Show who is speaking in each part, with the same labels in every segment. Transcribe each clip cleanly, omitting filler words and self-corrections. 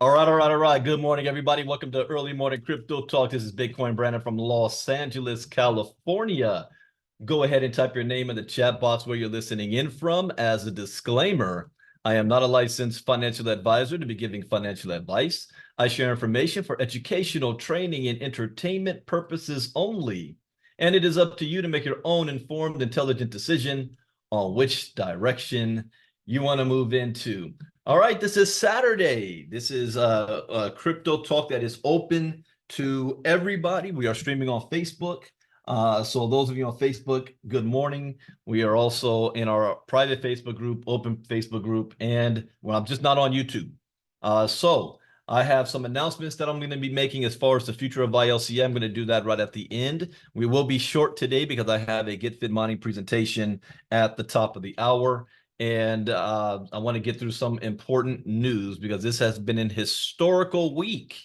Speaker 1: All right. Good morning, everybody. Welcome to Early Morning Crypto Talk. This is Bitcoin Brandon from Los Angeles, California. Go ahead and type your name in the chat box where you're listening in from. As a disclaimer, I am not a licensed financial advisor to be giving financial advice. I share information for educational, training, and entertainment purposes only. And it is up to you to make your own informed, intelligent decision on which direction you want to move into. All right, this is Saturday. This is a crypto talk that is open to everybody. We are streaming on Facebook. So those of you on Facebook, good morning. We are also in our private Facebook group, open Facebook group, and well, I'm just not on YouTube. So I have some announcements that I'm going to be making as far as the future of ILCA. I'm going to do that right at the end. We will be short today because I have a Get Fit Mining presentation at the top of the hour. And I want to get through some important news because this has been an historical week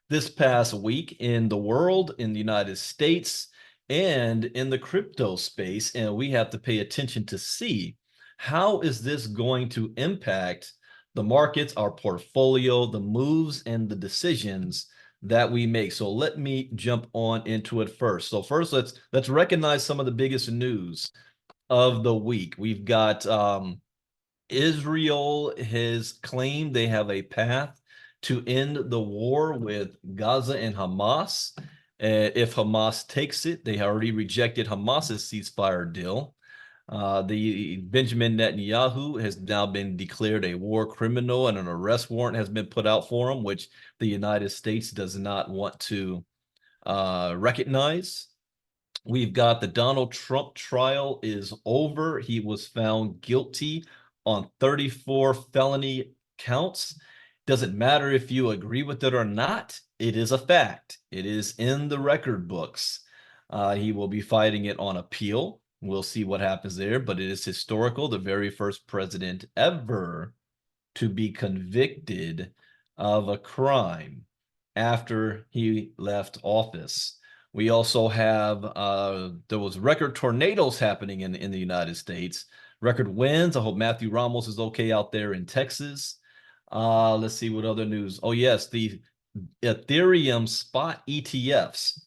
Speaker 1: this past week in the world, in the United States, and in the crypto space. And we have to pay attention to see how is this going to impact the markets, our portfolio, the moves, and the decisions that we make. So let me jump on into it first. So first, let's recognize some of the biggest news of the week. We've got Israel has claimed they have a path to end the war with Gaza and Hamas. If Hamas takes it, they already rejected Hamas's ceasefire deal. The Benjamin Netanyahu has now been declared a war criminal, and an arrest warrant has been put out for him, which the United States does not want to recognize. We've got the Donald Trump trial is over. He was found guilty on 34 felony counts. Doesn't matter if you agree with it or not. It is a fact. It is in the record books. He will be fighting it on appeal. We'll see what happens there, but it is historical. The very first president ever to be convicted of a crime after he left office. We also have there was record tornadoes happening in the United States, record winds. I hope Matthew Ramos is okay out there in Texas. Let's see what other news. Oh yes, the Ethereum spot ETFs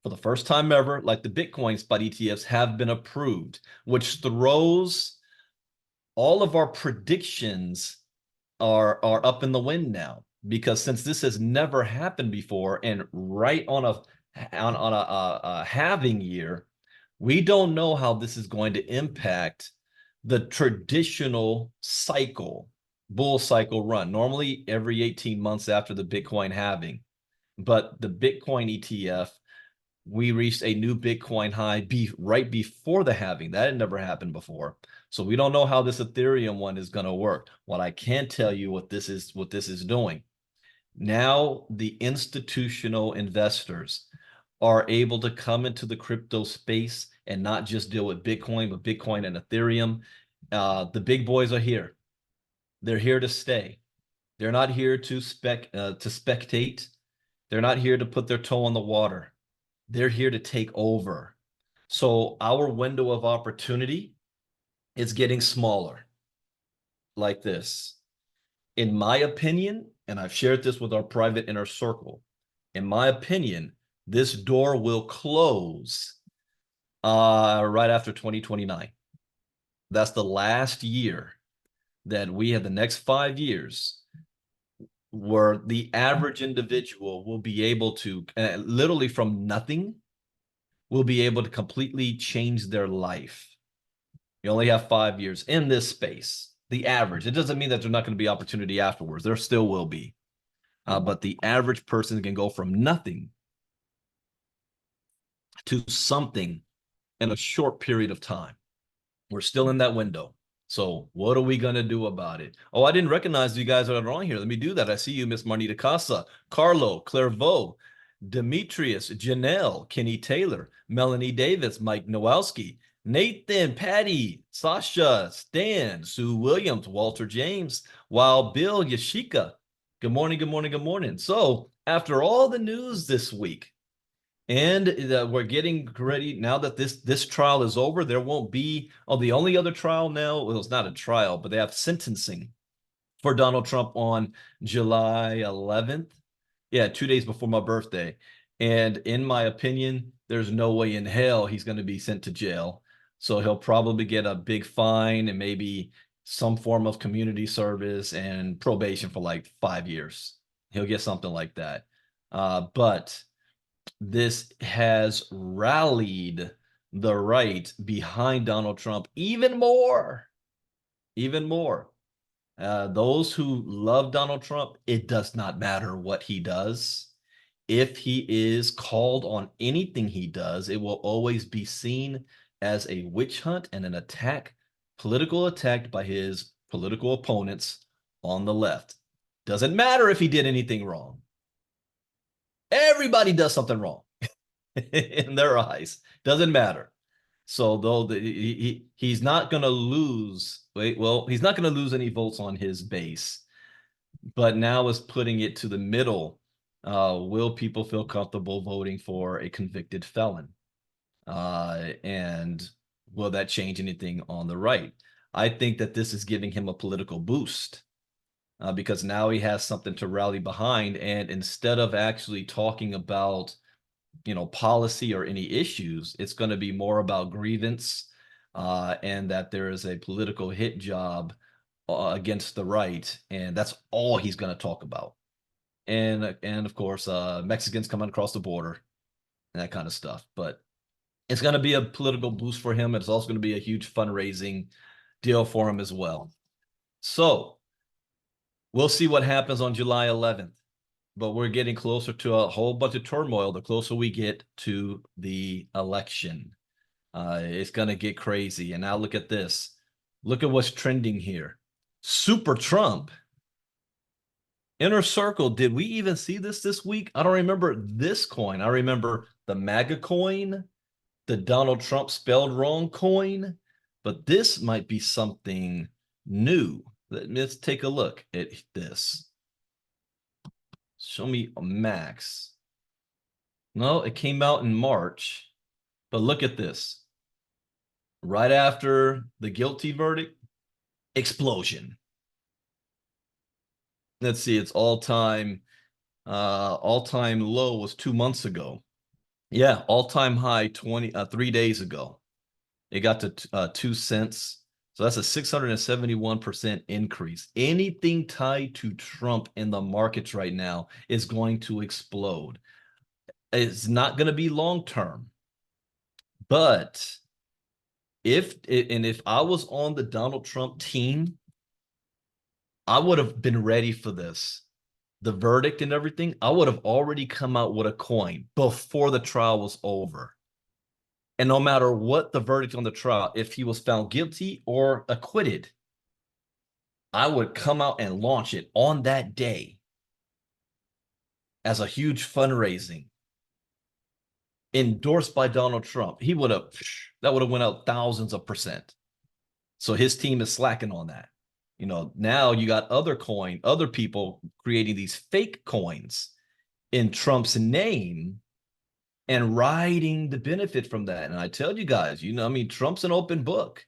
Speaker 1: for the first time ever, like the Bitcoin spot ETFs, have been approved, which throws all of our predictions are up in the wind now, because since this has never happened before and right on a halving year, we don't know how this is going to impact the traditional cycle, bull cycle run. Normally every 18 months after the Bitcoin halving, but the Bitcoin ETF, we reached a new Bitcoin high right before the halving. That had never happened before. So we don't know how this Ethereum one is going to work. What I can tell you what this is doing. Now the institutional investors are able to come into the crypto space and not just deal with Bitcoin, but Bitcoin and Ethereum. The big boys are here. They're here to stay. They're not here to spectate. They're not here to put their toe on the water. They're here to take over. So our window of opportunity is getting smaller, like this. In my opinion, and I've shared this with our private inner circle, in my opinion, this door will close right after 2029. That's the last year that we have, the next 5 years, where the average individual will be able to, literally from nothing, will be able to completely change their life. You only have 5 years in this space. The average. It doesn't mean that there's not going to be opportunity afterwards. There still will be. But the average person can go from nothing to something in a short period of time. We're still in that window. So what are we going to do about it? Oh, I didn't recognize you guys that are on here. Let me do that. I see you, Miss Marnita Casa, Carlo, Clairvaux, Demetrius, Janelle, Kenny Taylor, Melanie Davis, Mike Nowalski, Nathan, Patty, Sasha, Stan, Sue Williams, Walter James, Wild Bill, Yashika. Good morning, good morning, good morning. So after all the news this week, and we're getting ready now that this trial is over, there won't be, the only other trial now, well, it's not a trial, but they have sentencing for Donald Trump on July 11th. Yeah, 2 days before my birthday. And in my opinion, there's no way in hell he's going to be sent to jail. So he'll probably get a big fine and maybe some form of community service and probation for like 5 years. He'll get something like that. But this has rallied the right behind Donald Trump even more. Even more. Those who love Donald Trump, it does not matter what he does. If he is called on anything he does, it will always be seen as a witch hunt and an attack, political attack by his political opponents on the left. Doesn't matter if he did anything wrong. Everybody does something wrong in their eyes. Doesn't matter. So though he's not going to lose, he's not going to lose any votes on his base, but now is putting it to the middle. Will people feel comfortable voting for a convicted felon? And will that change anything on the right? I think that this is giving him a political boost because now he has something to rally behind. And instead of actually talking about policy or any issues, it's going to be more about grievance and that there is a political hit job against the right, and that's all he's going to talk about. And of course, Mexicans coming across the border and that kind of stuff. But it's going to be a political boost for him. It's also going to be a huge fundraising deal for him as well. So we'll see what happens on July 11th. But we're getting closer to a whole bunch of turmoil the closer we get to the election. It's going to get crazy. And now look at this. Look at what's trending here. Super Trump. Inner Circle. Did we even see this week? I don't remember this coin. I remember the MAGA coin, the Donald Trump spelled wrong coin. But this might be something new. Let's take a look at this. Show me a max. No, it came out in March. But look at this. Right after the guilty verdict, explosion. Let's see, its all-time low was 2 months ago. Yeah, all-time high 3 days ago. It got to 2 cents. So that's a 671% increase. Anything tied to Trump in the markets right now is going to explode. It's not going to be long term. But if I was on the Donald Trump team, I would have been ready for this. The verdict and everything, I would have already come out with a coin before the trial was over. And no matter what the verdict on the trial, if he was found guilty or acquitted, I would come out and launch it on that day as a huge fundraising endorsed by Donald Trump. That would have went out thousands of percent. So his team is slacking on that. Now you got other people creating these fake coins in Trump's name and riding the benefit from that. And I tell you guys, Trump's an open book.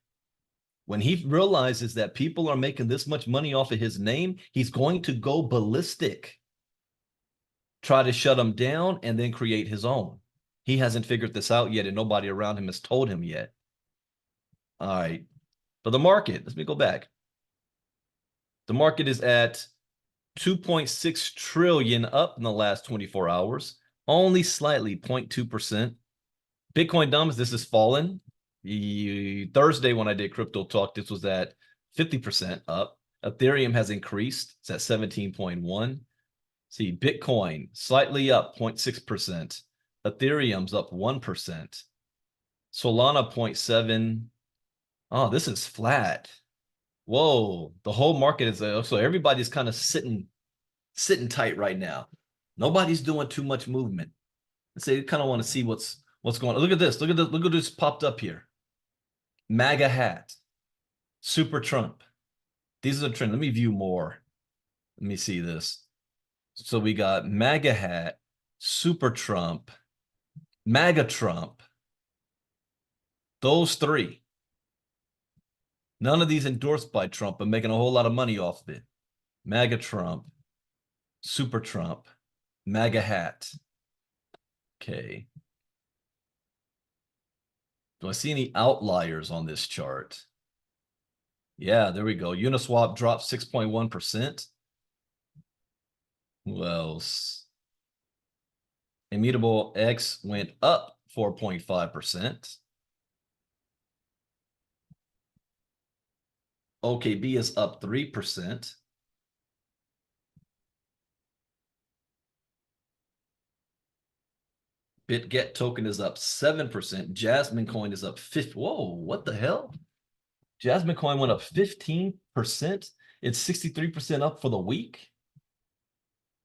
Speaker 1: When he realizes that people are making this much money off of his name, he's going to go ballistic, try to shut him down, and then create his own. He hasn't figured this out yet, and nobody around him has told him yet. All right. But the market, let me go back. The market is at 2.6 trillion up in the last 24 hours, only slightly 0.2%. Bitcoin dominance, this has fallen. Thursday when I did Crypto Talk, this was at 50% up. Ethereum has increased. It's at 17.1. See, Bitcoin slightly up 0.6%. Ethereum's up 1%. Solana 0.7. Oh, this is flat. Whoa, the whole market is so everybody's kind of sitting tight right now. Nobody's doing too much movement. So you kind of want to see what's going on. Look at this. Look at this popped up here. MAGA hat. Super Trump. These are the trends. Let me view more. Let me see this. So we got MAGA hat, Super Trump, MAGA Trump. Those three. None of these endorsed by Trump, but making a whole lot of money off of it. MAGA Trump, Super Trump, MAGA hat. Okay. Do I see any outliers on this chart? Yeah, there we go. Uniswap dropped 6.1%. Who else? Immutable X went up 4.5%. OKB is up 3%. BitGet token is up 7%. Jasmine coin is up 50. Whoa, what the hell? Jasmine coin went up 15%. It's 63% up for the week.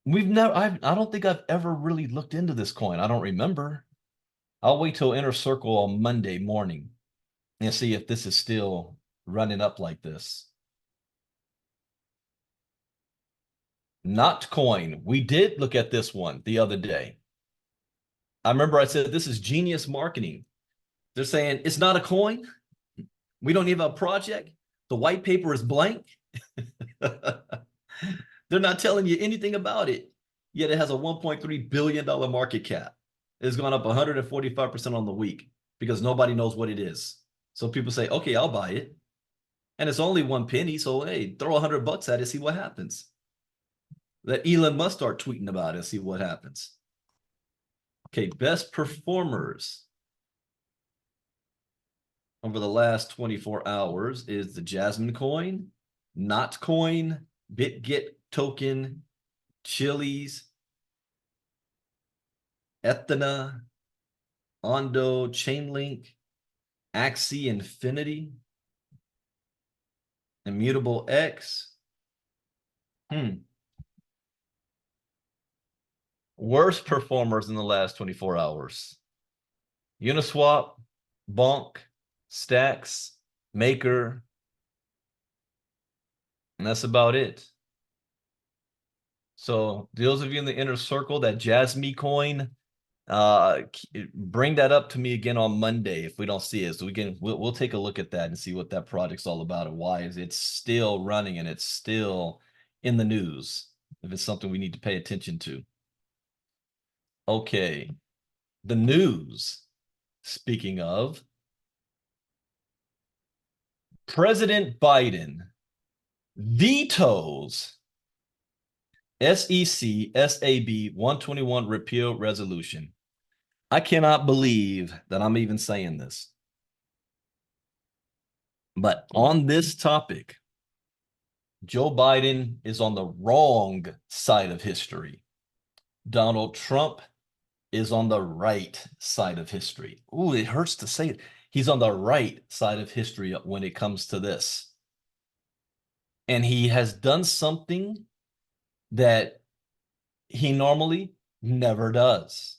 Speaker 1: I don't think I've ever really looked into this coin. I don't remember. I'll wait till Inner Circle on Monday morning and see if this is still running up like this. Not coin. We did look at this one the other day. I remember I said, this is genius marketing. They're saying it's not a coin. We don't even have a project. The white paper is blank. They're not telling you anything about it. Yet it has a $1.3 billion market cap. It's gone up 145% on the week because nobody knows what it is. So people say, okay, I'll buy it. And it's only 1 penny. So, hey, throw $100 at it, see what happens. Let Elon Musk start tweeting about it, see what happens. Okay, best performers over the last 24 hours is the Jasmine coin, Not coin, BitGet token, Chili's, Ethena, Ondo, Chainlink, Axie Infinity, Immutable X. Worst performers in the last 24 hours. Uniswap, Bonk, Stacks, Maker, and that's about it. So those of you in the inner circle, that Jasmine coin, bring that up to me again on Monday if we don't see it. So we'll take a look at that and see what that project's all about and why is it still running and it's still in the news if it's something we need to pay attention to. Okay, the news. Speaking of, President Biden vetoes SEC SAB 121 repeal resolution. I cannot believe that I'm even saying this. But on this topic, Joe Biden is on the wrong side of history. Donald Trump is on the right side of history. Ooh, it hurts to say it. He's on the right side of history when it comes to this. And he has done something that he normally never does.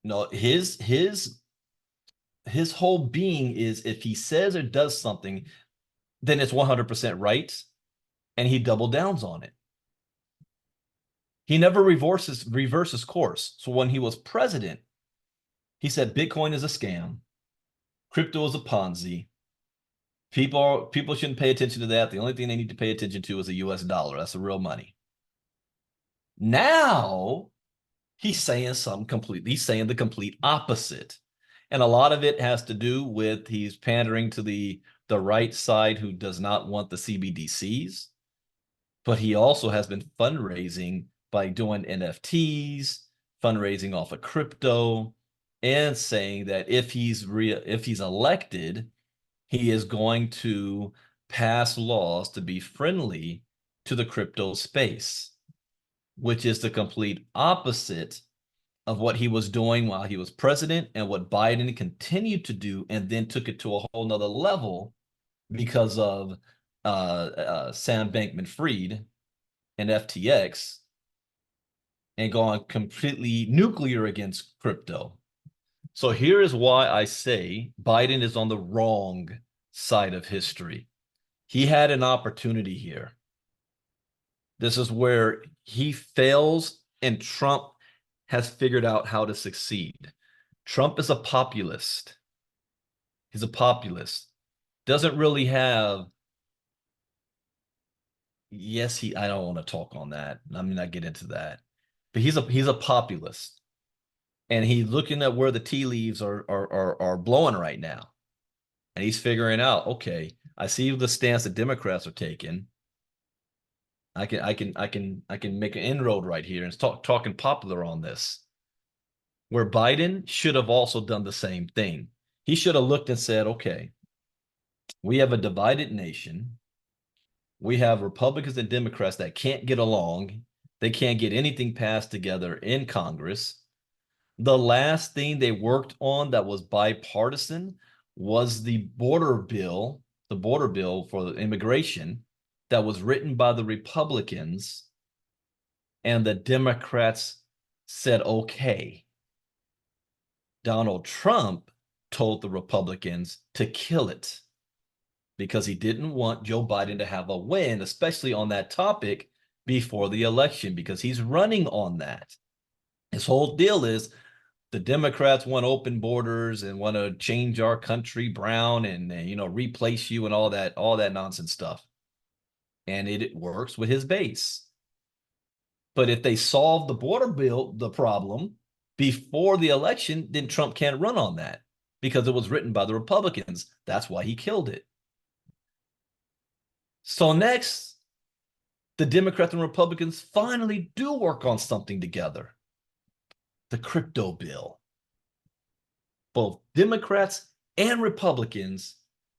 Speaker 1: No, his whole being is if he says or does something, then it's 100% right, and he double downs on it. He never reverses course. So when he was president, he said Bitcoin is a scam, crypto is a Ponzi. People shouldn't pay attention to that. The only thing they need to pay attention to is the US dollar. That's the real money. Now he's saying he's saying the complete opposite. And a lot of it has to do with he's pandering to the right side who does not want the CBDCs. But he also has been fundraising by doing NFTs, fundraising off of crypto, and saying that if he's elected, he is going to pass laws to be friendly to the crypto space, which is the complete opposite of what he was doing while he was president and what Biden continued to do and then took it to a whole nother level because of Sam Bankman-Fried and FTX and gone completely nuclear against crypto. So here is why I say Biden is on the wrong side of history. He had an opportunity here. This is where he fails and Trump has figured out how to succeed. Trump is a populist. He's a populist. Doesn't really have yes, I don't want to talk on that. I mean, not get into that. But he's a populist. And he's looking at where the tea leaves are blowing right now. And he's figuring out, okay, I see the stance the Democrats are taking. I can make an inroad right here and talking popular on this. Where Biden should have also done the same thing. He should have looked and said, okay, we have a divided nation. We have Republicans and Democrats that can't get along. They can't get anything passed together in Congress. The last thing they worked on that was bipartisan was the border bill for the immigration that was written by the Republicans, and the Democrats said, okay. Donald Trump told the Republicans to kill it because he didn't want Joe Biden to have a win, especially on that topic before the election, because he's running on that. His whole deal is the Democrats want open borders and want to change our country brown and replace you and all that nonsense stuff. And it works with his base. But if they solve the border bill, the problem before the election, then Trump can't run on that because it was written by the Republicans. That's why he killed it. So next, the Democrats and Republicans finally do work on something together. The crypto bill. Both Democrats and Republicans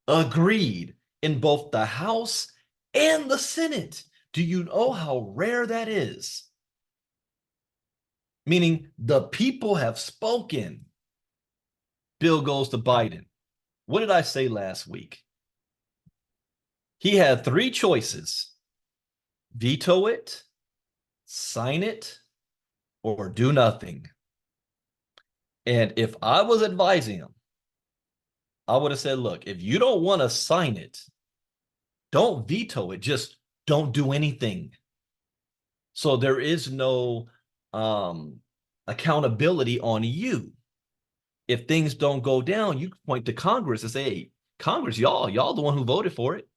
Speaker 1: agreed in both the House and the Senate. Do you know how rare that is? Meaning the people have spoken. Bill goes to Biden. What did I say last week? He had three choices: veto it, sign it, or do nothing. And if I was advising him, I would have said, look, if you don't want to sign it, don't veto it, just don't do anything. So there is no accountability on you. If things don't go down, you point to Congress and say, hey, Congress, y'all the one who voted for it.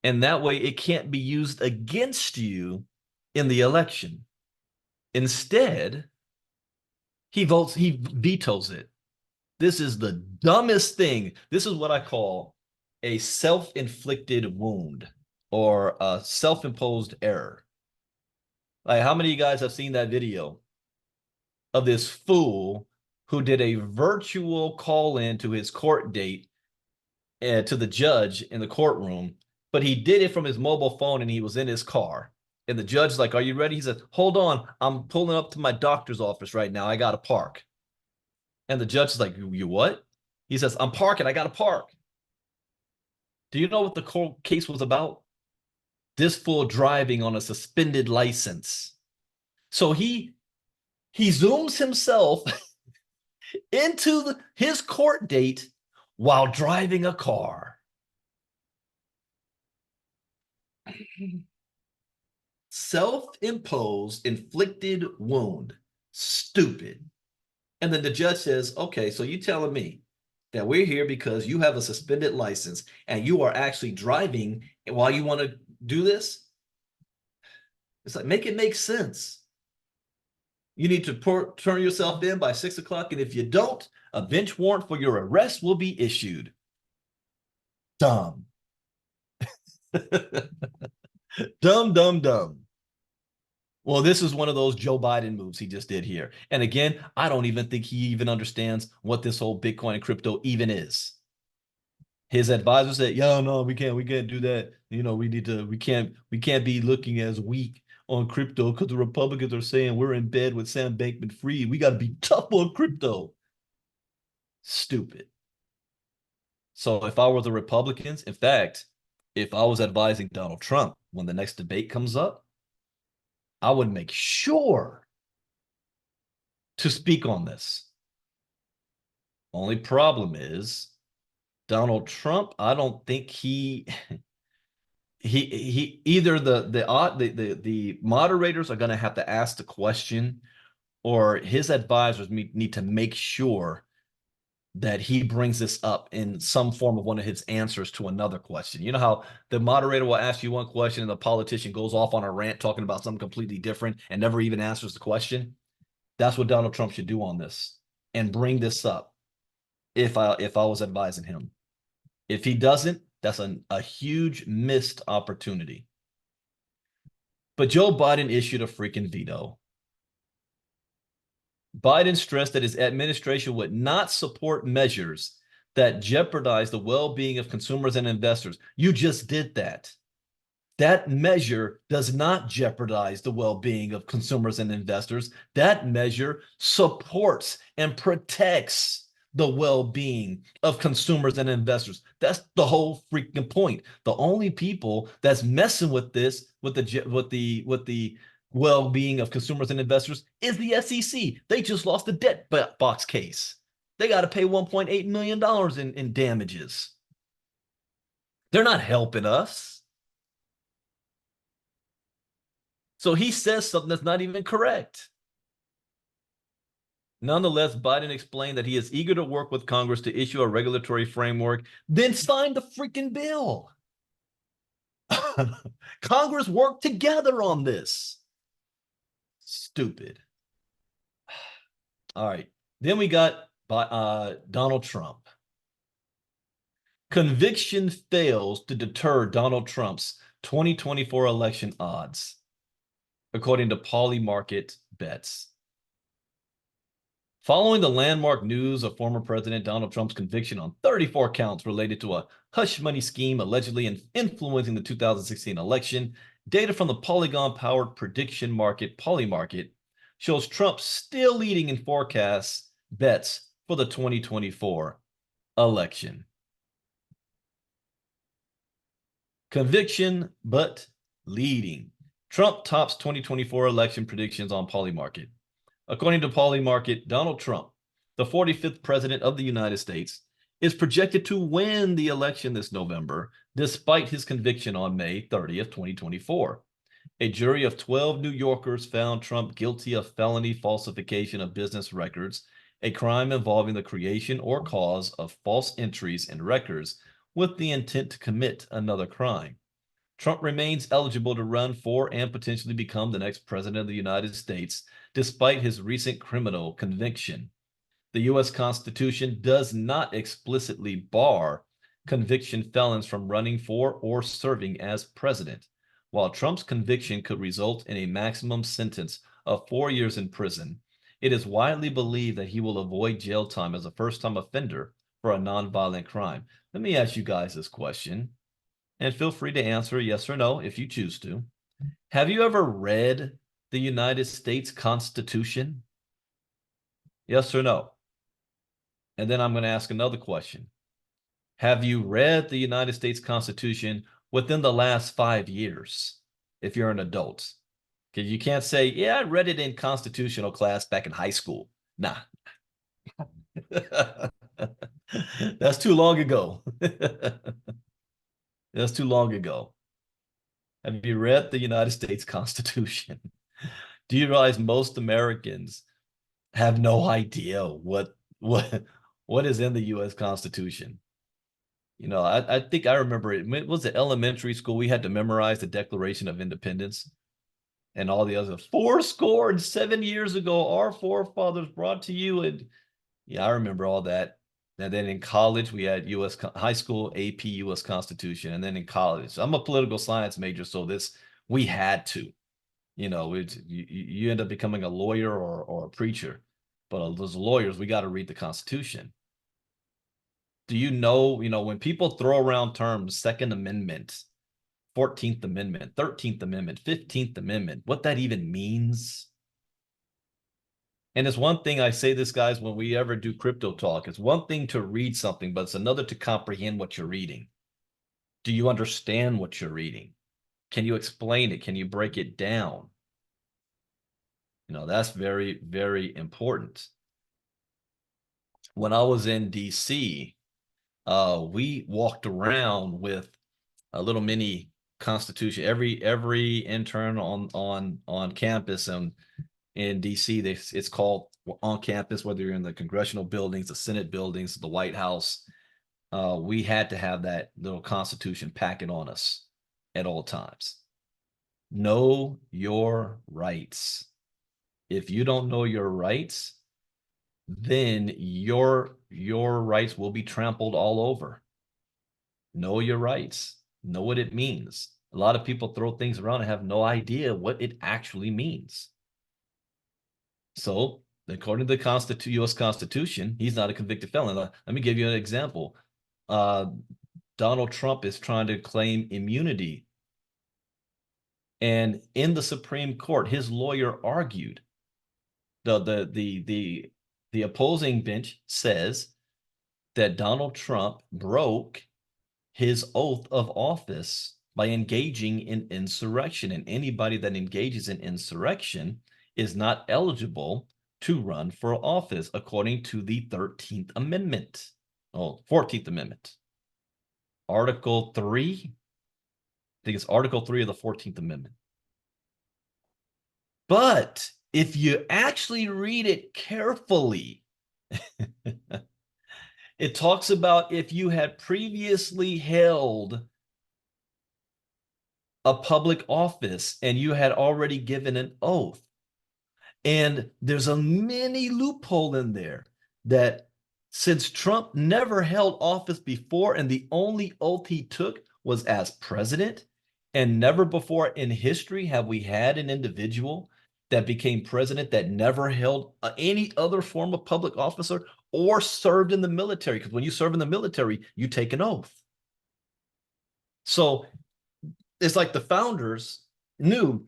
Speaker 1: And that way it can't be used against you in the election. Instead, he vetoes it. This is the dumbest thing. This is what I call a self-inflicted wound or a self-imposed error. Like, how many of you guys have seen that video of this fool who did a virtual call in to his court date to the judge in the courtroom, but he did it from his mobile phone and he was in his car. And the judge's like, are you ready? He said, hold on, I'm pulling up to my doctor's office right now. I got to park. And the judge is like, you what? He says, I'm parking. I got to park. Do you know what the court case was about? This fool driving on a suspended license. So he zooms himself into his court date while driving a car. Self-imposed, inflicted wound. Stupid. And then the judge says, okay, so you telling me that we're here because you have a suspended license and you are actually driving while you want to do this? It's like, make it make sense. You need to turn yourself in by 6 o'clock, and if you don't, a bench warrant for your arrest will be issued. Dumb. Dumb. Well, this is one of those Joe Biden moves he just did here. And again, I don't even think he even understands what this whole Bitcoin and crypto even is. His advisor said, "Yeah, no, we can't do that. We can't be looking as weak on crypto because the Republicans are saying we're in bed with Sam Bankman-Fried. We got to be tough on crypto." Stupid. So if I were the Republicans, in fact, if I was advising Donald Trump when the next debate comes up, I would make sure to speak on this. Only problem is Donald Trump, I don't think he either the moderators are going to have to ask the question, or his advisors need to make sure that he brings this up in some form of one of his answers to another question. You know how the moderator will ask you one question and the politician goes off on a rant talking about something completely different and never even answers the question? That's what Donald Trump should do on this and bring this up if I was advising him. If he doesn't, that's a huge missed opportunity. But Joe Biden issued a freaking veto. Biden stressed that his administration would not support measures that jeopardize the well-being of consumers and investors. You just did that. That measure does not jeopardize the well-being of consumers and investors. That measure supports and protects the well-being of consumers and investors. That's the whole freaking point. The only people that's messing with this, with the well-being of consumers and investors, is the SEC. They just lost the debt box case. They got to pay $1.8 million in damages. They're not helping us. So he says something that's not even correct. Nonetheless, Biden explained that he is eager to work with Congress to issue a regulatory framework, then sign the freaking bill. Congress worked together on this. Stupid. All right. Then we got Donald Trump. Conviction fails to deter Donald Trump's 2024 election odds, according to Polymarket Bets. Following the landmark news of former President Donald Trump's conviction on 34 counts related to a hush money scheme allegedly influencing the 2016 election, data from the Polygon-powered prediction market Polymarket shows Trump still leading in forecasts bets for the 2024 election. Conviction, but leading. Trump tops 2024 election predictions on Polymarket. According to Polymarket, Donald Trump, the 45th president of the United States, is projected to win the election this November, despite his conviction on May 30th, 2024. A jury of 12 New Yorkers found Trump guilty of felony falsification of business records, a crime involving the creation or cause of false entries in records with the intent to commit another crime. Trump remains eligible to run for and potentially become the next president of the United States, despite his recent criminal conviction. The U.S. Constitution does not explicitly bar conviction felons from running for or serving as president. While Trump's conviction could result in a maximum sentence of 4 years in prison, it is widely believed that he will avoid jail time as a first-time offender for a nonviolent crime. Let me ask you guys this question, and feel free to answer yes or no if you choose to. Have you ever read the United States Constitution? Yes or no? And then I'm going to ask another question. Have you read the United States Constitution within the last 5 years, if you're an adult? Because you can't say, yeah, I read it in constitutional class back in high school. Nah. That's too long ago. That's too long ago. Have you read the United States Constitution? Do you realize most Americans have no idea what is in the U.S. Constitution? You know, I think I remember it was it elementary school. We had to memorize the Declaration of Independence and all the other 7 years ago, our forefathers brought to you. And yeah, I remember all that. And then in college, we had U.S. high school AP U.S. Constitution. And then in college, I'm a political science major, so we had to, you know, you end up becoming a lawyer or a preacher. But as lawyers, we got to read the Constitution. Do you know, when people throw around terms, Second Amendment, 14th Amendment, 13th Amendment, 15th Amendment, what that even means? And it's one thing, I say this, guys, when we ever do crypto talk, it's one thing to read something, but it's another to comprehend what you're reading. Do you understand what you're reading? Can you explain it? Can you break it down? That's very, very important. When I was in DC, we walked around with a little mini Constitution. Every intern on campus and in DC, it's called on campus, whether you're in the congressional buildings, the Senate buildings, the White House, we had to have that little Constitution packing on us at all times. Know your rights. If you don't know your rights, then your rights will be trampled all over. Know your rights. Know what it means. A lot of people throw things around and have no idea what it actually means. So, according to the U.S. Constitution, he's not a convicted felon. Let me give you an example. Donald Trump is trying to claim immunity. And in the Supreme Court, his lawyer argued, the opposing bench says that Donald Trump broke his oath of office by engaging in insurrection, and anybody that engages in insurrection is not eligible to run for office according to the 13th Amendment. Oh, 14th Amendment. Article 3. I think it's Article 3 of the 14th Amendment. But if you actually read it carefully, it talks about if you had previously held a public office and you had already given an oath. And there's a mini loophole in there that since Trump never held office before and the only oath he took was as president, and never before in history have we had an individual that became president that never held any other form of public officer or served in the military. Because when you serve in the military, you take an oath. So it's like the founders knew,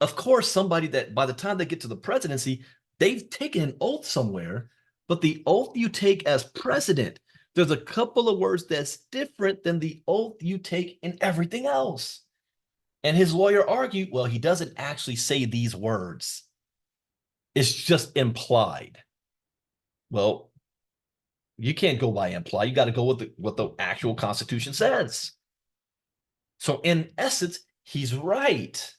Speaker 1: of course, somebody that by the time they get to the presidency, they've taken an oath somewhere, but the oath you take as president, there's a couple of words that's different than the oath you take in everything else. And his lawyer argued, well, he doesn't actually say these words. It's just implied. Well, you can't go by imply. You got to go with what the actual Constitution says. So in essence, he's right.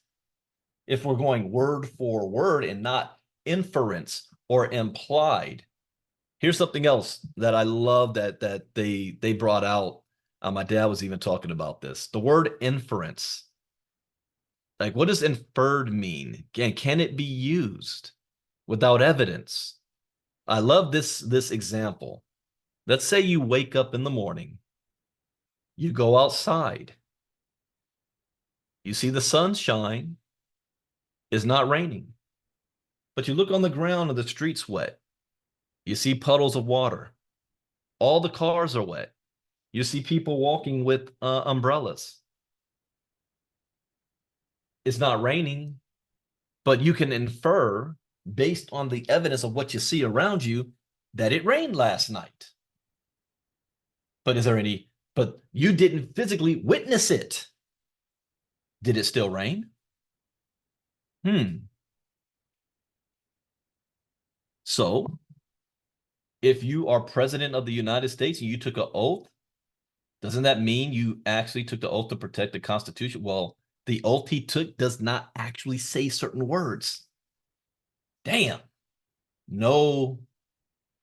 Speaker 1: If we're going word for word and not inference or implied. Here's something else that I love that they brought out. My dad was even talking about this. The word inference. Like, what does inferred mean? And can it be used without evidence? I love this example. Let's say you wake up in the morning. You go outside. You see the sun shine. It's not raining. But you look on the ground and the street's wet. You see puddles of water. All the cars are wet. You see people walking with umbrellas. It's not raining, but you can infer based on the evidence of what you see around you that it rained last night. But but you didn't physically witness it. Did it still rain? So if you are president of the United States and you took an oath, doesn't that mean you actually took the oath to protect the Constitution? Well, the oath he took does not actually say certain words. Damn. Know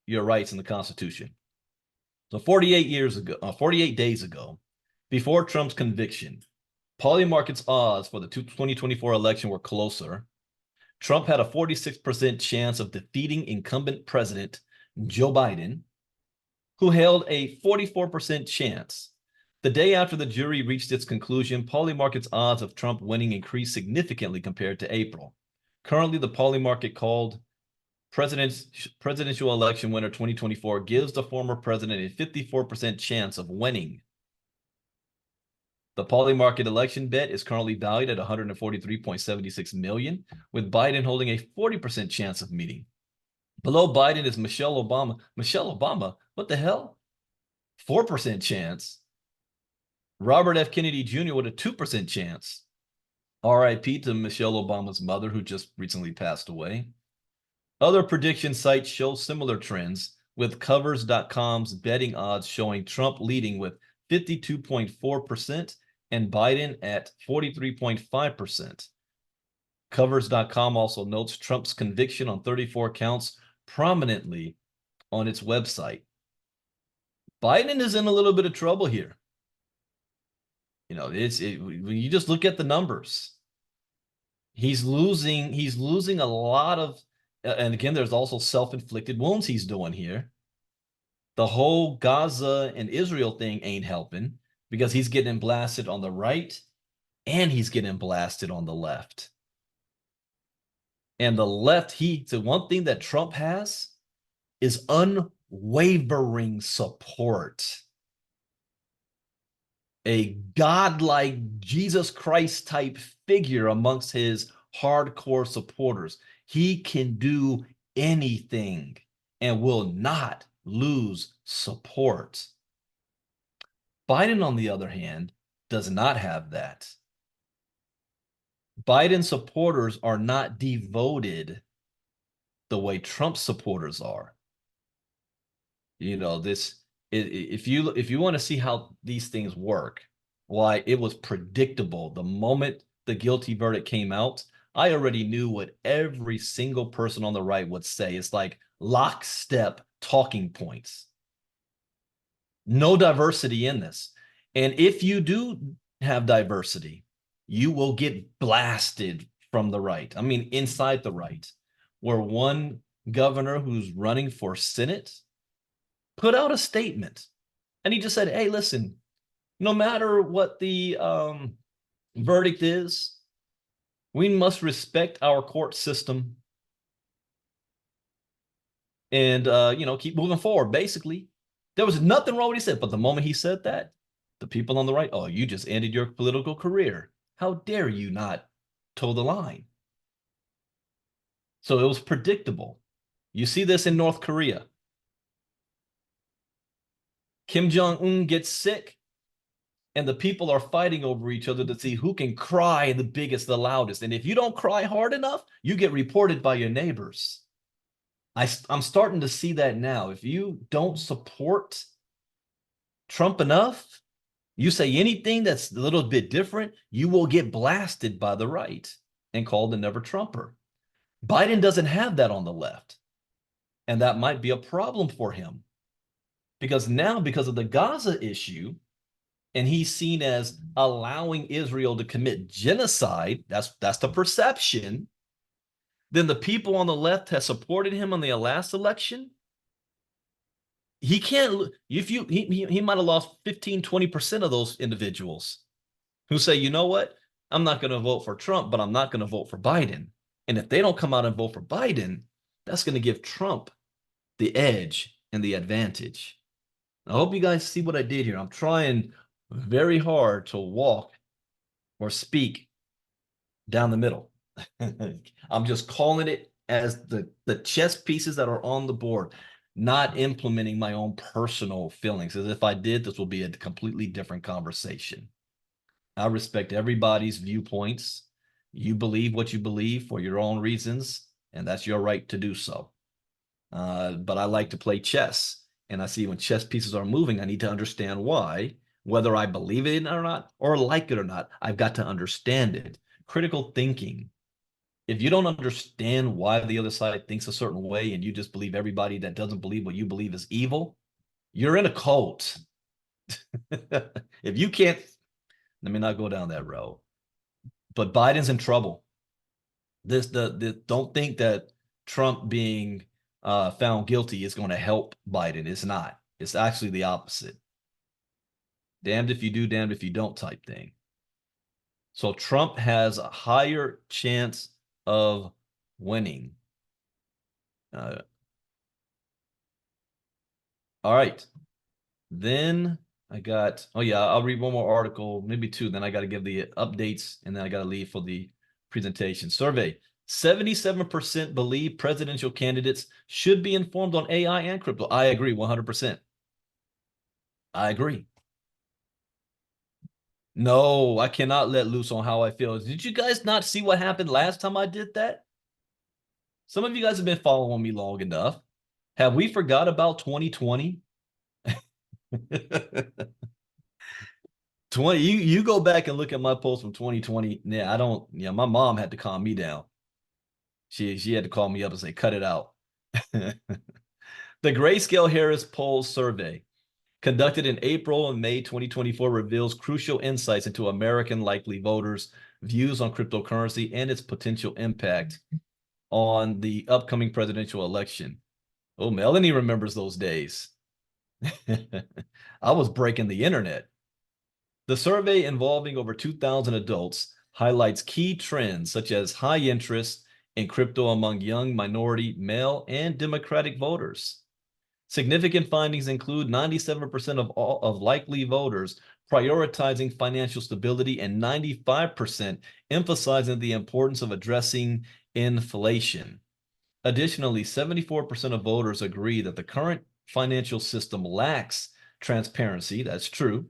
Speaker 1: your rights in the Constitution. So 48 days ago, before Trump's conviction, Polymarket's odds for the 2024 election were closer. Trump had a 46% chance of defeating incumbent president Joe Biden, who held a 44% chance. The day after the jury reached its conclusion, Polymarket's odds of Trump winning increased significantly compared to April. Currently, the Polymarket called presidential election winner 2024 gives the former president a 54% chance of winning. The Polymarket election bet is currently valued at $143.76 million, with Biden holding a 40% chance of meeting. Below Biden is Michelle Obama. Michelle Obama, what the hell? 4% chance. Robert F. Kennedy Jr. with a 2% chance. RIP to Michelle Obama's mother, who just recently passed away. Other prediction sites show similar trends, with Covers.com's betting odds showing Trump leading with 52.4% and Biden at 43.5%. Covers.com also notes Trump's conviction on 34 counts prominently on its website. Biden is in a little bit of trouble here. You know, when you just look at the numbers, he's losing a lot of, and again, there's also self-inflicted wounds he's doing here. The whole Gaza and Israel thing ain't helping because he's getting blasted on the right and he's getting blasted on the left. And the left, the one thing that Trump has is unwavering support. A godlike Jesus Christ type figure amongst his hardcore supporters. He can do anything and will not lose support. Biden, on the other hand, does not have that. Biden supporters are not devoted the way Trump supporters are. You know, if you want to see how these things work, why it was predictable the moment the guilty verdict came out. I already knew what every single person on the right would say. It's like lockstep talking points. No diversity in this. And if you do have diversity, you will get blasted from the right. I mean, inside the right, where one governor who's running for Senate put out a statement and he just said, hey, listen, no matter what the verdict is, we must respect our court system and, keep moving forward. Basically, there was nothing wrong with what he said. But the moment he said that, the people on the right, oh, you just ended your political career. How dare you not toe the line? So it was predictable. You see this in North Korea. Kim Jong-un gets sick, and the people are fighting over each other to see who can cry the biggest, the loudest. And if you don't cry hard enough, you get reported by your neighbors. I'm starting to see that now. If you don't support Trump enough, you say anything that's a little bit different, you will get blasted by the right and called a never Trumper. Biden doesn't have that on the left. And that might be a problem for him. Because now, because of the Gaza issue, and he's seen as allowing Israel to commit genocide, that's the perception, then the people on the left have supported him on the last election. He can't, he might have lost 15-20% of those individuals who say, you know what, I'm not going to vote for Trump, but I'm not going to vote for Biden. And if they don't come out and vote for Biden, that's going to give Trump the edge and the advantage. I hope you guys see what I did here. I'm trying very hard to walk or speak down the middle. I'm just calling it as the chess pieces that are on the board, not implementing my own personal feelings. As if I did, this will be a completely different conversation. I respect everybody's viewpoints. You believe what you believe for your own reasons, and that's your right to do so. But I like to play chess. And I see when chess pieces are moving, I need to understand why, whether I believe it or not, or like it or not, I've got to understand it. Critical thinking. If you don't understand why the other side thinks a certain way and you just believe everybody that doesn't believe what you believe is evil, you're in a cult. If you can't, let me not go down that road. But Biden's in trouble. Don't think that Trump being found guilty is going to help Biden. It's not. It's actually the opposite. Damned if you do, damned if you don't type thing. So Trump has a higher chance of winning. All right. Then I got, oh yeah, I'll read one more article, maybe two. Then I got to give the updates and then I got to leave for the presentation. Survey. 77% believe presidential candidates should be informed on AI and crypto. I agree 100%. I agree. No, I cannot let loose on how I feel. Did you guys not see what happened last time I did that? Some of you guys have been following me long enough. Have we forgot about 2020? 20, you go back and look at my post from 2020. Yeah, I don't, yeah, my mom had to calm me down. She had to call me up and say, cut it out. The Grayscale Harris Poll survey, conducted in April and May 2024, reveals crucial insights into American likely voters' views on cryptocurrency and its potential impact on the upcoming presidential election. Oh, Melanie remembers those days. I was breaking the internet. The survey, involving over 2,000 adults, highlights key trends such as high interest in crypto among young, minority, male, and Democratic voters. Significant findings include 97% of likely voters prioritizing financial stability and 95% emphasizing the importance of addressing inflation. Additionally, 74% of voters agree that the current financial system lacks transparency. That's true.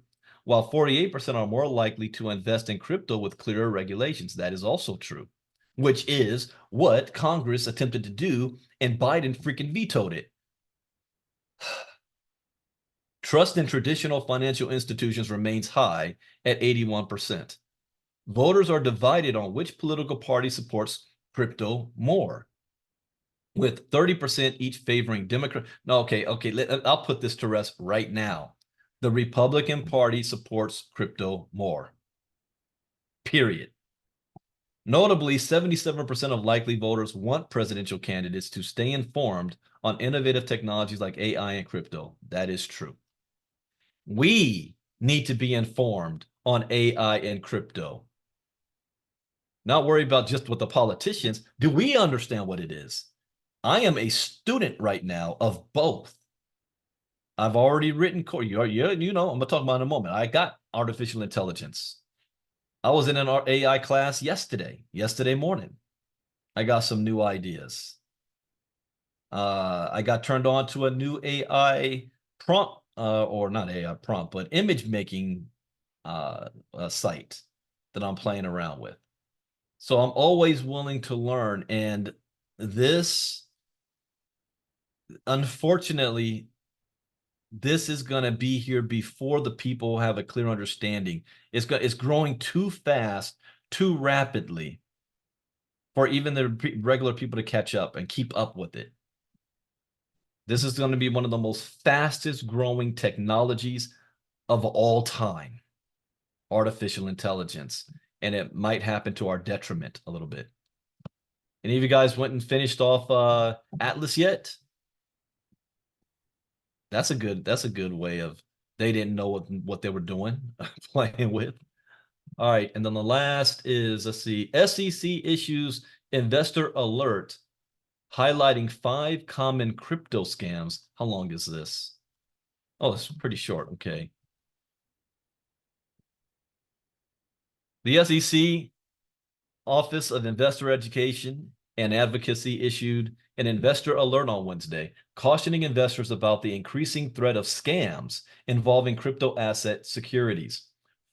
Speaker 1: While 48% are more likely to invest in crypto with clearer regulations. That is also true, which is what Congress attempted to do, and Biden freaking vetoed it. Trust in traditional financial institutions remains high at 81%. Voters are divided on which political party supports crypto more, with 30% each favoring Democrat. No, okay, I'll put this to rest right now. The Republican Party supports crypto more. Period. Notably, 77% of likely voters want presidential candidates to stay informed on innovative technologies like AI and crypto. That is true. We need to be informed on AI and crypto. Not worry about just what the politicians do. We understand what it is. I am a student right now of both. I've already written code. You know, I'm gonna talk about it in a moment. I got artificial intelligence. I was in an AI class yesterday morning. I got some new ideas. I got turned on to a new AI prompt, or not AI prompt, but image making site that I'm playing around with. So I'm always willing to learn. And this, unfortunately, this is going to be here before the people have a clear understanding. It's growing too fast, too rapidly for even the regular people to catch up and keep up with it. This is going to be one of the most fastest growing technologies of all time, artificial intelligence, and it might happen to our detriment a little bit. Any of you guys went and finished off Atlas yet? That's a good way of, they didn't know what they were doing, playing with. All right, and then the last is, let's see, SEC issues investor alert highlighting 5 common crypto scams. How long is this? Oh, it's pretty short. Okay. The SEC Office of Investor Education and Advocacy issued an investor alert on Wednesday, cautioning investors about the increasing threat of scams involving crypto asset securities.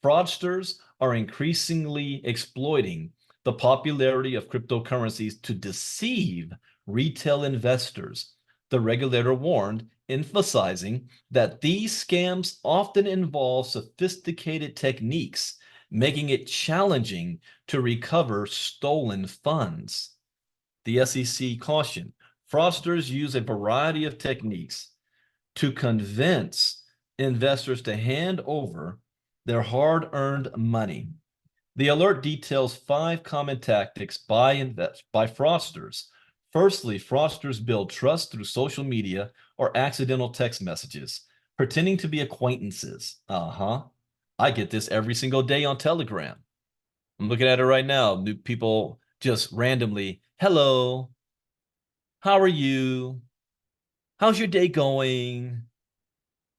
Speaker 1: Fraudsters are increasingly exploiting the popularity of cryptocurrencies to deceive retail investors, the regulator warned, emphasizing that these scams often involve sophisticated techniques, making it challenging to recover stolen funds. The SEC cautioned fraudsters use a variety of techniques to convince investors to hand over their hard-earned money. The alert details 5 common tactics by fraudsters. Firstly, fraudsters build trust through social media or accidental text messages, pretending to be acquaintances. I get this every single day on Telegram. I'm looking at it right now. New people just randomly, hello, how are you? How's your day going?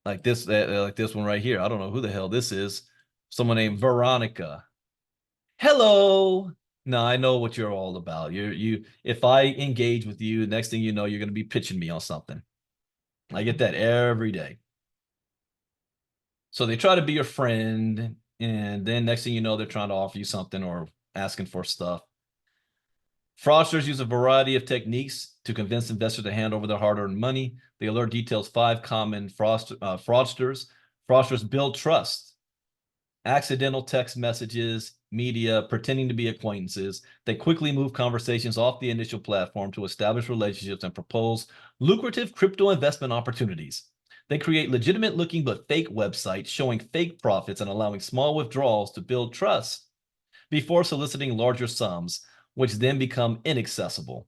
Speaker 1: Like this one right here. I don't know who the hell this is. Someone named Veronica. Hello. No, I know what you're all about. If I engage with you, next thing you know, you're going to be pitching me on something. I get that every day. So they try to be your friend, and then next thing you know, they're trying to offer you something or asking for stuff. Fraudsters use a variety of techniques to convince investors to hand over their hard-earned money. The alert details 5 common fraudsters. Fraudsters build trust accidental text messages, media, pretending to be acquaintances. They quickly move conversations off the initial platform to establish relationships and propose lucrative crypto investment opportunities. They create legitimate looking but fake websites showing fake profits and allowing small withdrawals to build trust before soliciting larger sums, which then become inaccessible.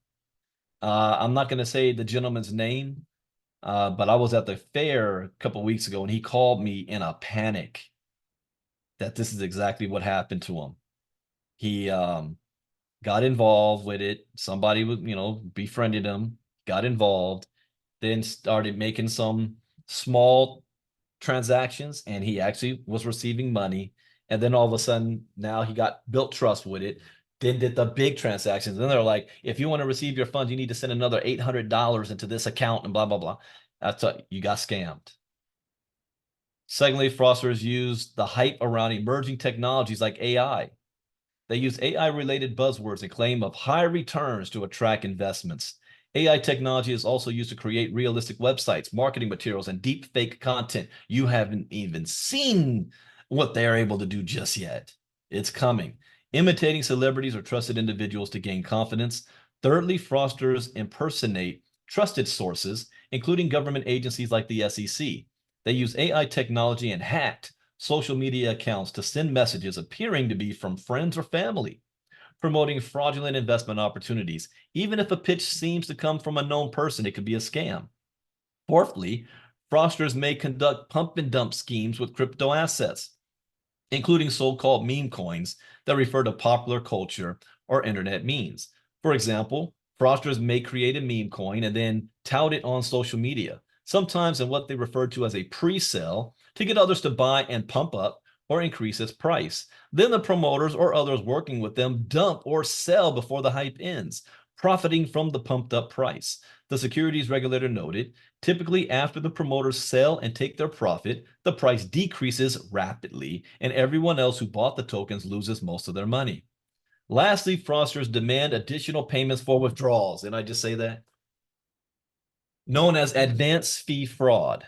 Speaker 1: I'm not going to say the gentleman's name, but I was at the fair a couple of weeks ago and he called me in a panic that this is exactly what happened to him. He got involved with it. Somebody was, befriended him, got involved, then started making some small transactions, and he actually was receiving money. And then all of a sudden, now he got built trust with it. Then did the big transactions. Then they're like, if you want to receive your funds, you need to send another $800 into this account and blah, blah, blah. That's you got scammed. Secondly, fraudsters use the hype around emerging technologies like AI. They use AI-related buzzwords and claim of high returns to attract investments. AI technology is also used to create realistic websites, marketing materials, and deep fake content. You haven't even seen what they're able to do just yet. It's coming. Imitating celebrities or trusted individuals to gain confidence. Thirdly, fraudsters impersonate trusted sources, including government agencies like the SEC. They use AI technology and hacked social media accounts to send messages appearing to be from friends or family, promoting fraudulent investment opportunities. Even if a pitch seems to come from a known person, it could be a scam. Fourthly, fraudsters may conduct pump and dump schemes with crypto assets, including so-called meme coins that refer to popular culture or internet memes. For example, fraudsters may create a meme coin and then tout it on social media, sometimes in what they refer to as a pre-sale, to get others to buy and pump up or increase its price. Then the promoters or others working with them dump or sell before the hype ends, profiting from the pumped up price. The securities regulator noted, typically after the promoters sell and take their profit, the price decreases rapidly, and everyone else who bought the tokens loses most of their money. Lastly, fraudsters demand additional payments for withdrawals. Did I just say that? Known as advance fee fraud.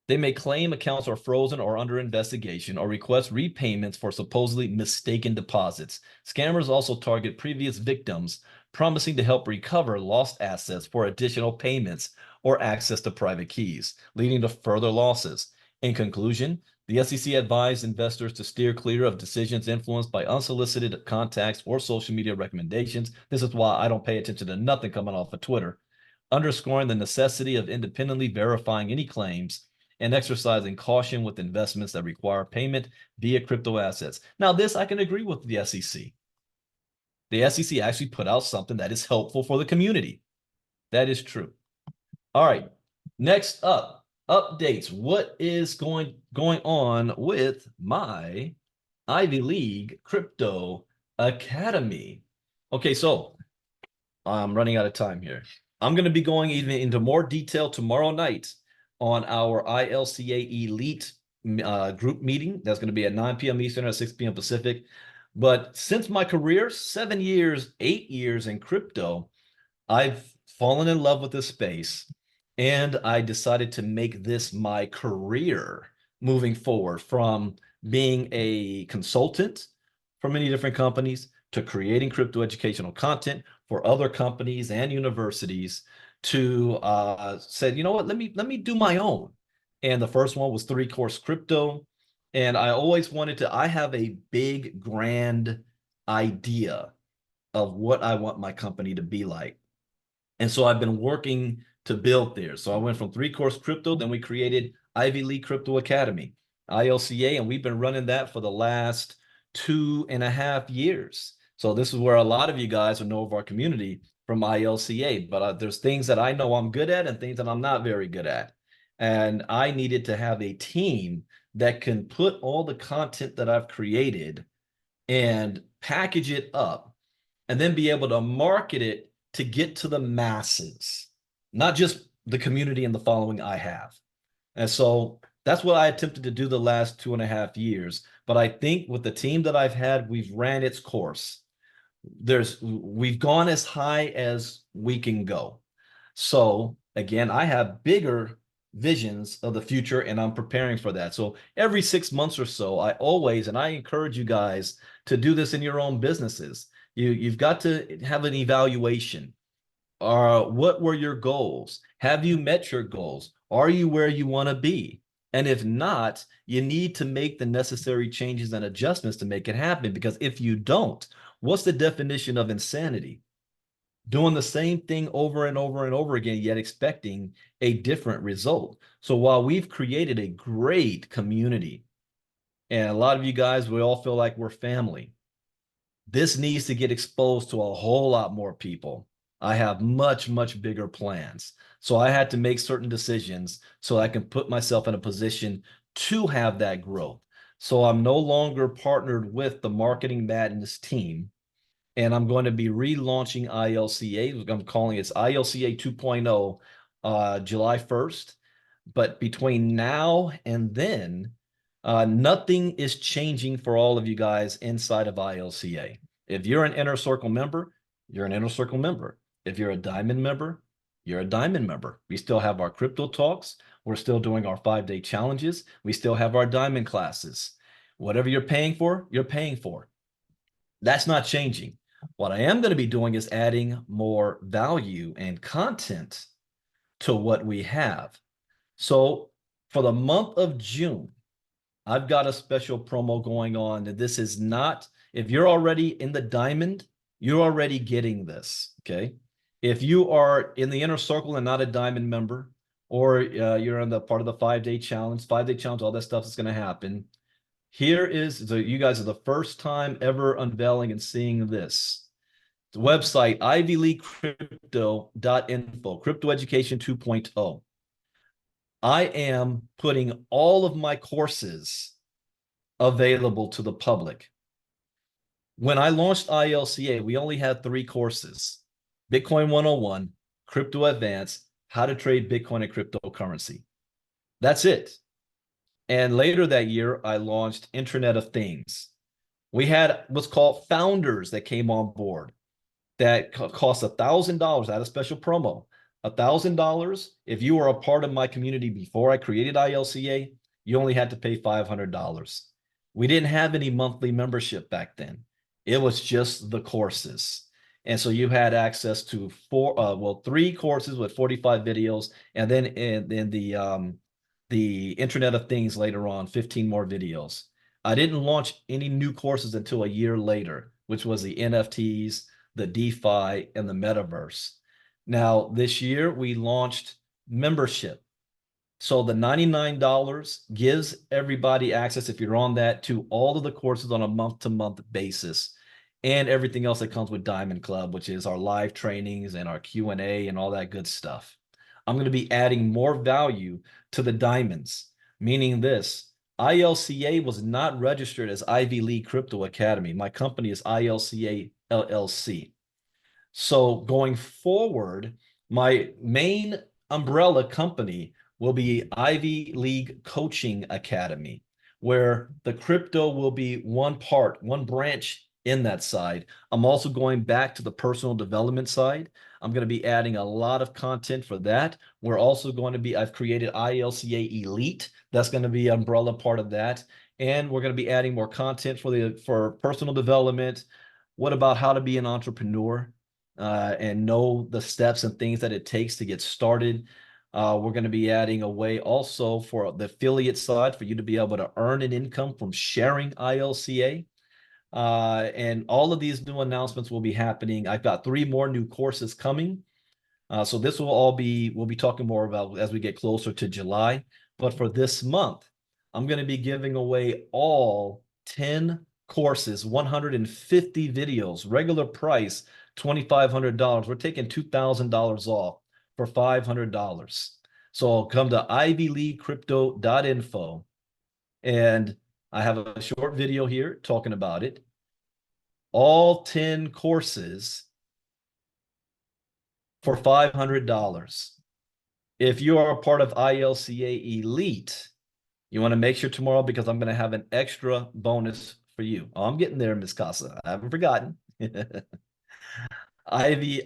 Speaker 1: They may claim accounts are frozen or under investigation or request repayments for supposedly mistaken deposits. Scammers also target previous victims, promising to help recover lost assets for additional payments or access to private keys, leading to further losses. In conclusion, the SEC advised investors to steer clear of decisions influenced by unsolicited contacts or social media recommendations. This is why I don't pay attention to nothing coming off of Twitter, underscoring the necessity of independently verifying any claims and exercising caution with investments that require payment via crypto assets. Now, this I can agree with the SEC. The SEC actually put out something that is helpful for the community. That is true. All right. Next up, updates. What is going on with my Ivy League Crypto Academy? Okay, so I'm running out of time here. I'm going to be going even into more detail tomorrow night on our ILCA Elite group meeting. That's going to be at 9 p.m. Eastern or 6 p.m. Pacific. But since my career, 7 years, 8 years in crypto, I've fallen in love with this space, and I decided to make this my career moving forward, from being a consultant for many different companies to creating crypto educational content for other companies and universities, to said, you know what, let me do my own. And the first one was 3 Course Crypto. And I always wanted to, I have a big, grand idea of what I want my company to be like. And so I've been working to build there. So I went from 3 Course Crypto, then we created Ivy League Crypto Academy, ILCA, and we've been running that for the last 2.5 years. So this is where a lot of you guys will know of our community from ILCA, but there's things that I know I'm good at and things that I'm not very good at. And I needed to have a team that can put all the content that I've created and package it up and then be able to market it to get to the masses, not just the community and the following I have. And so that's what I attempted to do the last 2.5 years. But I think with the team that I've had, we've ran its course. We've gone as high as we can go. So again, I have bigger visions of the future, and I'm preparing for that. So every 6 months or so, I always, and I encourage you guys to do this in your own businesses. You've got to have an evaluation. What were your goals? Have you met your goals? Are you where you want to be? And if not, you need to make the necessary changes and adjustments to make it happen. Because if you don't, what's the definition of insanity? Doing the same thing over and over and over again, yet expecting a different result. So while we've created a great community, and a lot of you guys, we all feel like we're family, this needs to get exposed to a whole lot more people. I have much, much bigger plans. So I had to make certain decisions so I can put myself in a position to have that growth. So I'm no longer partnered with the Marketing Madness team, and I'm going to be relaunching ILCA. I'm calling it ILCA 2.0 July 1st. But between now and then, nothing is changing for all of you guys inside of ILCA. If you're an Inner Circle member, you're an Inner Circle member. If you're a Diamond member, you're a Diamond member. We still have our crypto talks. We're still doing our 5-day challenges. We still have our Diamond classes. Whatever you're paying for, you're paying for. That's not changing. What I am going to be doing is adding more value and content to what we have. So for the month of June, I've got a special promo going on. This is not, if you're already in the diamond, you're already getting this, okay? If you are in the Inner Circle and not a diamond member, or you're in the part of the 5-day challenge, all that stuff is going to happen. Here is, so you guys are the first time ever unveiling and seeing this. The website, ivyleaguecrypto.info, Crypto Education 2.0. I am putting all of my courses available to the public. When I launched ILCA, we only had 3 courses: Bitcoin 101, Crypto Advanced, How to Trade Bitcoin and Cryptocurrency. That's it. And later that year, I launched Internet of Things. We had what's called founders that came on board that cost $1,000. I had a special promo. $1,000. If you were a part of my community before I created ILCA, you only had to pay $500. We didn't have any monthly membership back then. It was just the courses. And so you had access to 3 courses with 45 videos, and then in the Internet of Things later on, 15 more videos. I didn't launch any new courses until a year later, which was the NFTs, the DeFi, and the metaverse. Now, this year we launched membership. So the $99 gives everybody access, if you're on that, to all of the courses on a month-to-month basis, and everything else that comes with Diamond Club, which is our live trainings and our Q&A and all that good stuff. I'm going to be adding more value to the diamonds, meaning this: ILCA was not registered as Ivy League Crypto Academy. My company is ILCA LLC. So going forward, my main umbrella company will be Ivy League Coaching Academy, where the crypto will be one part, one branch in that side. I'm also going back to the personal development side. I'm going to be adding a lot of content for that. We're also going to be, I've created ILCA Elite. That's going to be umbrella part of that. And we're going to be adding more content for personal development. What about how to be an entrepreneur? And know the steps and things that it takes to get started. We're going to be adding a way also for the affiliate side for you to be able to earn an income from sharing ILCA. And all of these new announcements will be happening. I've got 3 more new courses coming. So this will all be, we'll be talking more about as we get closer to July. But for this month, I'm going to be giving away all 10 courses, 150 videos, regular price, $2,500. We're taking $2,000 off for $500. So I'll come to ivyleaguecrypto.info, and I have a short video here talking about it. All 10 courses for $500. If you are a part of ILCA Elite, you want to make sure tomorrow, because I'm going to have an extra bonus for you. Oh, I'm getting there, Miss Casa. I haven't forgotten. Ivy,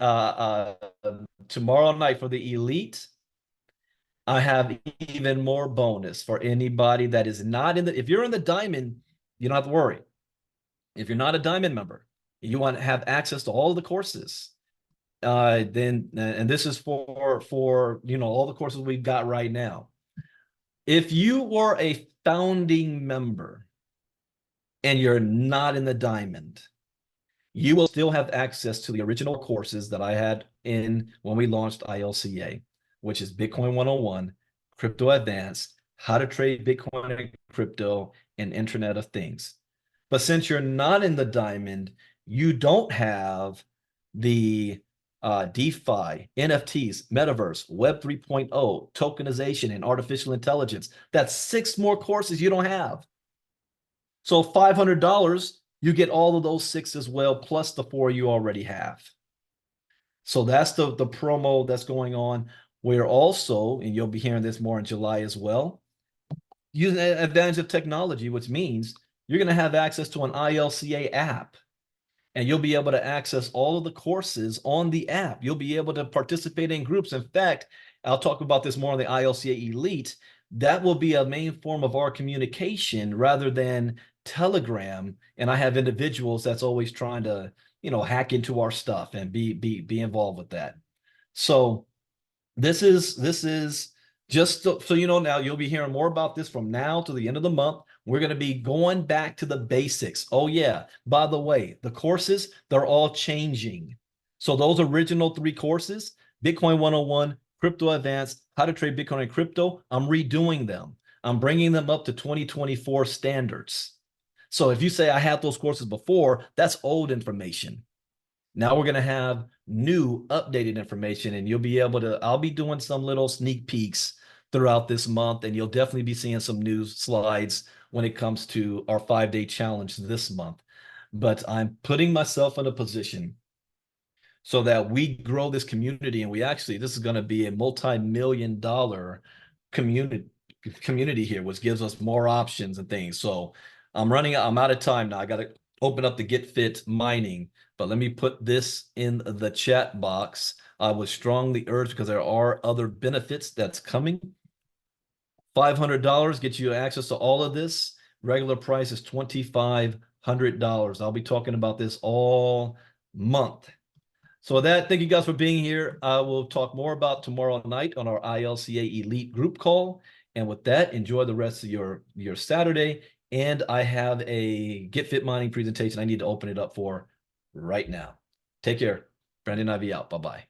Speaker 1: tomorrow night for the Elite, I have even more bonus for anybody that is not in the, if you're in the diamond, you don't have to worry. If you're not a diamond member, you want to have access to all the courses. Then, and this is for all the courses we've got right now. If you were a founding member and you're not in the diamond, you will still have access to the original courses that I had in when we launched ILCA, which is Bitcoin 101, Crypto Advanced, How to Trade Bitcoin and Crypto, and Internet of Things. But since you're not in the diamond, you don't have the DeFi, NFTs, Metaverse, Web 3.0, tokenization, and artificial intelligence. That's 6 more courses you don't have. So $500, you get all of those 6 as well, plus the 4 you already have. So that's the promo that's going on. We're also, and you'll be hearing this more in July as well, using the advantage of technology, which means you're going to have access to an ILCA app, and you'll be able to access all of the courses on the app. You'll be able to participate in groups. In fact, I'll talk about this more on the ILCA Elite. That will be a main form of our communication rather than Telegram. And I have individuals that's always trying to, hack into our stuff and be involved with that. So this is just so you know, now you'll be hearing more about this from now to the end of the month. We're going to be going back to the basics. Oh yeah, by the way, the courses, they're all changing. So those original 3 courses, Bitcoin 101, Crypto Advanced, How to Trade Bitcoin and Crypto, I'm redoing them. I'm bringing them up to 2024 standards. So if you say I had those courses before, that's old information. Now we're going to have new updated information, and you'll be able to, I'll be doing some little sneak peeks throughout this month, and you'll definitely be seeing some new slides when it comes to our 5-day challenge this month. But I'm putting myself in a position so that we grow this community, and this is going to be a multi-million-dollar community here, which gives us more options and things. So I'm out of time now. I got to open up the Get Fit mining, but let me put this in the chat box. I would strongly urge, because there are other benefits that's coming. $500 gets you access to all of this. Regular price is $2,500. I'll be talking about this all month. So with that, thank you guys for being here. I will talk more about tomorrow night on our ILCA Elite group call. And with that, enjoy the rest of your Saturday. And I have a Get Fit mining presentation I need to open it up for right now. Take care. Brandon Ivey out. Bye-bye.